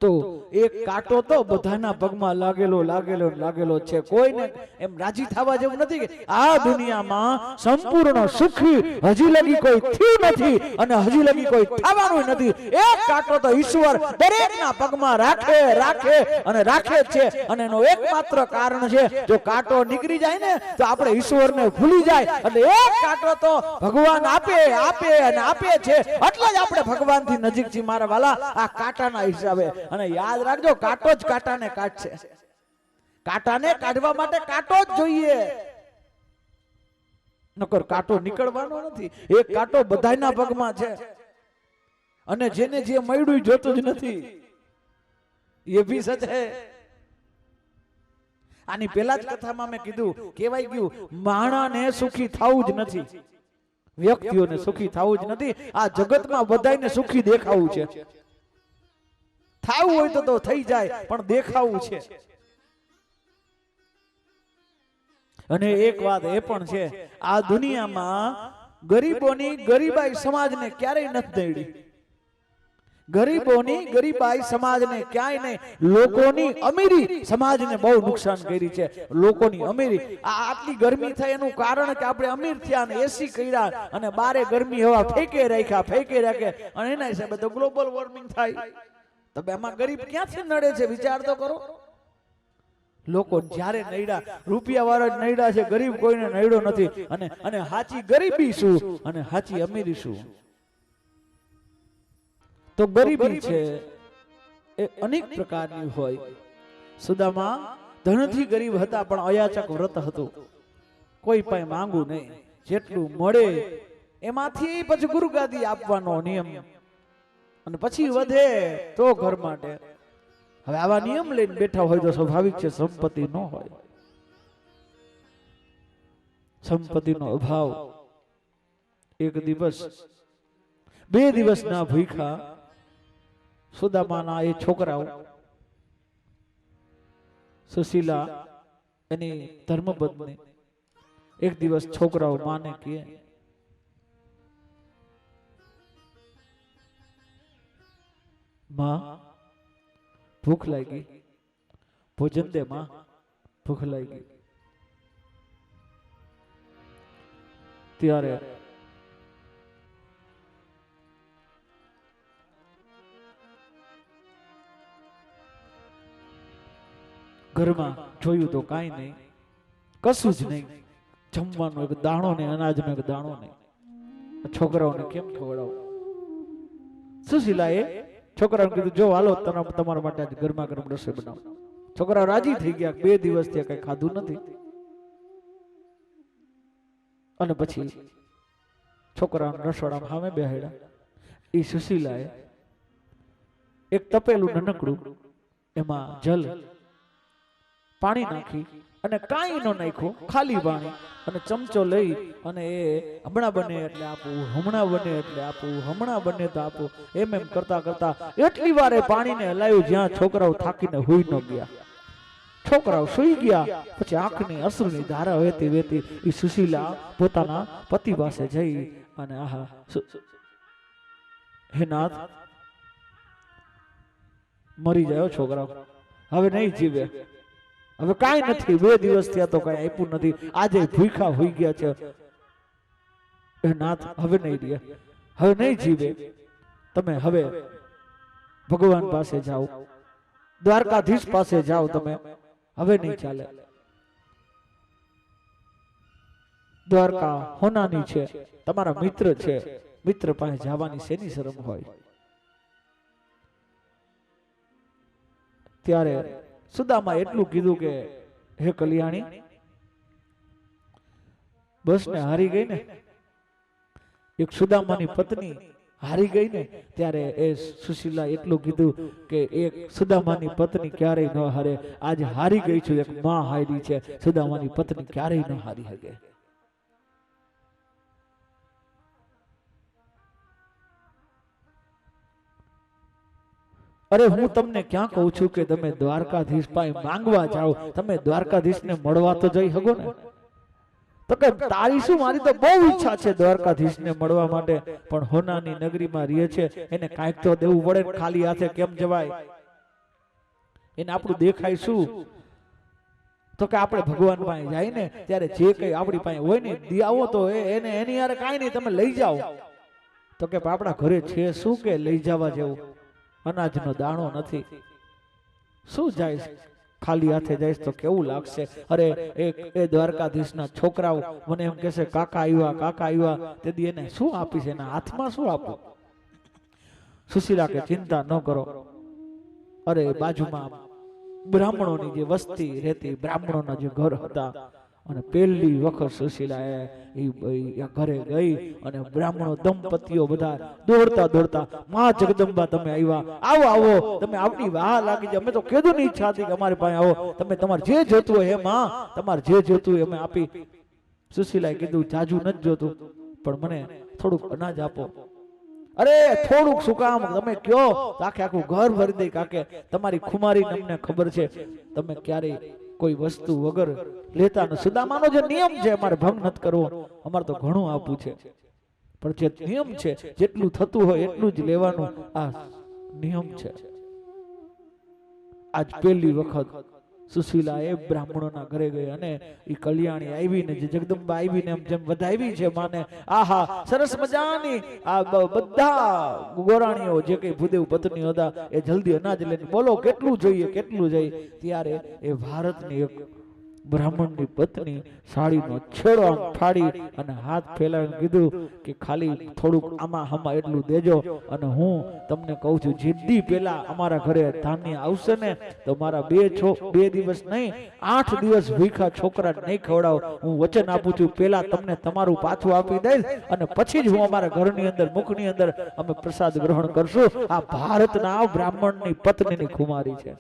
તો એક કાંટો તો બધાના પગમાં લાગેલો છે. કોઈને એમ રાજી થવા જેવું નથી કે આ દુનિયામાં સંપૂર્ણ સુખી હજી લગી કોઈ થયું નથી અને હજી લગી કોઈ થવાનું નથી. એક કાંટો તો ઈશ્વર દરેકના પગમાં રાખે છે અને એનો એકમાત્ર કારણ છે જો કાંટો નીકળી જાય ને તો આપણે ઈશ્વરને ભૂલી જાય. એટલે એક કાંટો તો ભગવાન આપે છે એટલે જ આપણે ભગવાનથી નજીક છીએ મારા વાલા, આ કાંટાના હિસાબે. અને યાદ રાખજો, કાંટો જ કાંટાને કાઢશે. કાંટાને કાઢવા માટે કાંટો જ જોઈએ, નકર કાંટો નીકળવાનો નથી. એક કાંટો બધાયના પગમાં છે અને જેને જે મળ્યું જોતું જ નથી. એ ભી સચ હે. આની પહેલા જ કથામાં મેં કીધું, કહેવાય ગયું માણાને સુખી થવું જ નથી, વ્યક્તિઓને સુખી થવું જ નથી. આ જગતમાં બધાયને સુખી દેખાવું છે. થાવું હોય તો થઈ જાય પણ દેખાવું છે. અને એક વાત એ પણ છે, આ દુનિયામાં ગરીબોની ગરીબાઈ સમાજને ક્યારેય નથી દઈડી. ગરીબોની ગરીબાઈ સમાજને ક્યાંય નહીં. લોકોની અમીરી સમાજને બહુ નુકસાન કરી છે. લોકોની અમીરી, આટલી ગરમી થઈ એનું કારણ કે આપણે અમીર થયા અને એસી કર્યા અને બારે ગરમી હવા ફેંકે રાખે અને એના હિસાબે તો ગ્લોબલ વોર્મિંગ થાય. તો એમાં ગરીબ ક્યાંથી નડે છે વિચાર તો કરો. લોકો જ્યારે નડ્યા, રૂપિયા વાળા નડ્યા છે, ગરીબ કોઈને નડ્યો નથી. અને હાચી ગરીબી શું અને હાચી અમીરી શું? તો ગરીબી છે એ અનેક પ્રકારની હોય. સુદામા ધનથી ગરીબ હતા પણ અયાચક વ્રત હતું. કોઈ પાસે માંગુ નહીં, જેટલું મળે એમાંથી પછી ગુરુગાદી આપવાનો નિયમ અને પછી વધે તો ઘર માટે. હવે આવા નિયમ લઈને બેઠા હોય તો સ્વાભાવિક છે સંપત્તિ ન હોય, સંપત્તિનો અભાવ. એક દિવસ 2 દિવસના ભૂખા સુદામાના એ છોકરાઓ, સુશીલા એની ધર્મપત્ની, એક દિવસ છોકરાઓ માને કે માં ભૂખ લાગી, ભોજન દે માં, ભૂખ લાગી. ત્યારે ઘરમાં જોયું તો કાંઈ નહીં, કશું જ નહીં. જમવાનો એક દાણો નહીં, અનાજનો એક દાણો નહીં. છોકરાઓને કેમ ખવડાવું? સુશીલાએ છોકરાઓને કીધું, જો હાલો તમારા માટે આજ ગરમા ગરમ રસોઈ બનાવો. છોકરાઓ રાજી થઈ ગયા. 2 દિવસથી કઈ ખાધું નથી. અને પછી છોકરાઓને રસોડામાં સામે બેહાડ્યા. એ સુશીલાએ એક તપેલું નાનકડું, એમાં જલ પાણી નાખી અને કાંઈ ન નાખ્યું, ખાલી પાણી અને ચમચો લઈ અને એ હમણાં બને એટલે આપું, હમણાં બને એટલે આપું, હમણાં બને તો આપું, એમ કરતા એટલી વાર એ પાણીને હલાવ્યું જ્યાં છોકરાઓ થાકીને હુઈ ન ગયા. છોકરાઓ સુઈ ગયા. પછી આંખની અશ્રુની ધારા વહેતી એ સુશીલા પોતાના પતિ પાસે જઈ અને આહા, હે નાથ, મરી જાય છોકરાઓ, હવે નહીં જીવે, હવે કાંઈ નથી. 2 દિવસ થયા તો કાંઈ આપ્યું નથી. આજે ભૂખા હોઈ ગયા છે. એ નાથ, હવે નહીં રહ્યા, હવે નહીં જીવે. તમે હવે ભગવાન પાસે જાઓ, દ્વારકાધીશ પાસે જાઓ, તમે હવે નહીં ચાલે. દ્વારકા હોનાની છે, તમારા મિત્ર છે, મિત્ર પાસે જવાની શેની શરમ હોય? ત્યારે સુદામા એટલું કીધું કે હે કલ્યાણી, બસ ને હારી ગઈ ને. એક સુદામાની પત્ની હારી ગઈ ને ત્યારે એ સુશીલા એટલું કીધું કે એક સુદામાની પત્ની ક્યારેય ન હારે. આજે હારી ગઈ છું, એક માં હારી છે, સુદામાની પત્ની ક્યારેય ન હારી શકે. અરે હું તમને ક્યાં કહું છું કે તમે દ્વારકાધીશ પાસે માંગવા જાઓ, તમે દ્વારકાધીશને મળવા તો જઈ શકો ને. તો કે તારી શું, મારી તો બહુ ઈચ્છા છે દ્વારકાધીશને મળવા માટે, પણ હોનાની નગરીમાં રહે છે, એને કાંઈક તો દેવું પડે, ખાલી હાથે કેમ જવાય? એને આપણું દેખાય શું? તો કે આપણે ભગવાન પાસે જાય ને ત્યારે જે કઈ આપણી પાસે હોય ને દિયાવો તો એને એની યાર કાંઈ નહીં, તમે લઈ જાઓ. તો કે આપણા ઘરે છે શું કે લઈ જવા જેવું? અનાજનો દાણો નથી. શું જાય ખાલી હાથે જઈશ તો કેવું લાગશે? અરે એ દ્વારકાધીશના છોકરાઓ મને એમ કહેશે કાકા આવ્યા તે દી એને શું આપીશ? એના હાથમાં શું આપું? સુશીલા કે ચિંતા ન કરો. અરે બાજુમાં બ્રાહ્મણોની જે વસ્તી રહેતી, બ્રાહ્મણોના જે ઘર હતા, અને પહેલી વખત સુશીલા એ ઘરે ગઈ અને બ્રાહ્મણો દંપતીઓ બધા દોડતા માં જગદંબા તમે આવ્યા, આવો તમે આપણી વાહ લાગી જાય. અમે તો કીધું ની ઈચ્છા હતી કે અમારી પાસે આવો, તમે તમારે જે જોતું હોય હે માં, તમારે જે જોતું હોય અમે આપી. સુશીલાએ કીધું જાજુ નથી જોતું, પણ મને થોડુંક અનાજ આપો. અરે થોડુંક શું કામ, તમે કયો તો આખું ઘર ભરી દઈ. કાકે તમારી ખુમારી અમને ખબર છે, તમે ક્યારેય કોઈ વસ્તુ વગર લેતા ન. સુદામાનો જે નિયમ છે અમારે ભંગ નથી કરવો, અમારે તો ઘણું આપવું છે, પણ જે નિયમ છે જેટલું થતું હોય એટલું જ લેવાનું, આ નિયમ છે. આજ પહેલી વખત સુશીલા એ બ્રાહ્મણોના ઘરે ગઈ અને એ કલ્યાણી આવીને જે જગદંબા આવીને એમ જેમ વધાવી છે માને, આહા સરસ મજાની આ બધા ગોરાણીઓ જે કઈ ભૂદેવ પત્ની હતા એ જલ્દી અનાજ લઈને બોલો કેટલું જોઈએ. ત્યારે એ ભારતની એક બ્રાહ્મણની પત્ની સાડીનો છેડો આમ ફાડી અને હાથ ફેલાવીને કીધું કે ખાલી થોડુંક આમાં એટલું દેજો, અને હું તમને કહું છું જિદ્દી પેલા અમારા ઘરે ધાન્ય આવશે ને તો મારા બે દિવસ નહીં 8 દિવસ ભૂખા છોકરા નહીં ખવડાવ. હું વચન આપું છું પેલા તમને તમારું પાછું આપી દઈશ અને પછી જ હું અમારા ઘરની અંદર મુખની અંદર અમે પ્રસાદ ગ્રહણ કરશું. આ ભારતના બ્રાહ્મણની પત્નીની ખુમારી છે.